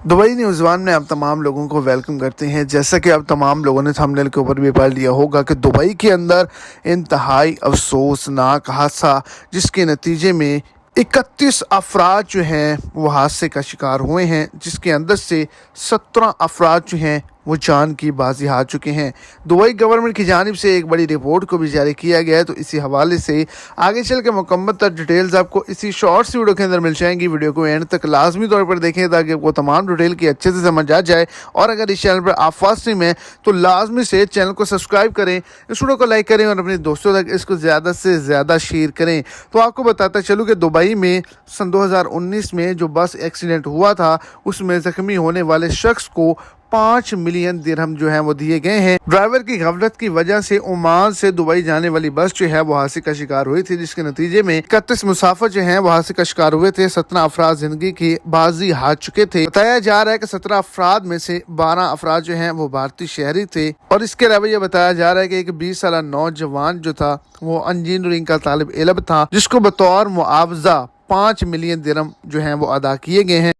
Dubai news one में आप तमाम लोगों को वेलकम करते हैं। जैसा कि आप तमाम लोगों ने थंबनेल के ऊपर भी पढ़ लिया होगा कि दुबई के अंदर इंतहाई अफसोसनाक हादसा, जिसके नतीजे में 31 अफराद जो हैं वो हादसे का शिकार हुए हैं, जिसके अंदर से 17 अफराद जो हैं वो जान की बाजी हार चुके हैं। दुबई गवर्नमेंट की जानिब से एक बड़ी रिपोर्ट को भी जारी किया गया है। तो इसी हवाले से आगे चल के मुकम्मल तर डिटेल्स आपको इसी शॉर्ट सी वीडियो के अंदर मिल जाएंगी। वीडियो को एंड तक लाजमी तौर पर देखें ताकि आपको तमाम डिटेल की अच्छे से समझ आ जाए। और अगर इस चैनल पर आप फर्स्ट टाइम हैं तो लाजमी से चैनल को सब्सक्राइब करें, इस वीडियो को लाइक करें और अपने दोस्तों तक इसको ज़्यादा से ज़्यादा शेयर करें। तो आपको बताता चलूँ कि दुबई में सन 2019 में जो बस एक्सीडेंट हुआ था उसमें ज़ख्मी होने वाले शख्स को 5 मिलियन दिरहम जो है वो दिए गए हैं। ड्राइवर की गफलत की वजह से ओमान से दुबई जाने वाली बस जो है वो हादसे का शिकार हुई थी, जिसके नतीजे में 31 मुसाफिर जो हैं वो हादसे का शिकार हुए थे। 17 अफराद जिंदगी की बाजी हार चुके थे। बताया जा रहा है कि 17 अफराद में से 12 अफराद जो हैं वो भारतीय शहरी थे। और इसके अलावा ये बताया जा रहा है कि एक 20 साल नौजवान जो था वो इंजीनियरिंग का तालिब इल्म था, जिसको बतौर मुआवजा 5 मिलियन दिरहम जो है वो अदा किए गए हैं।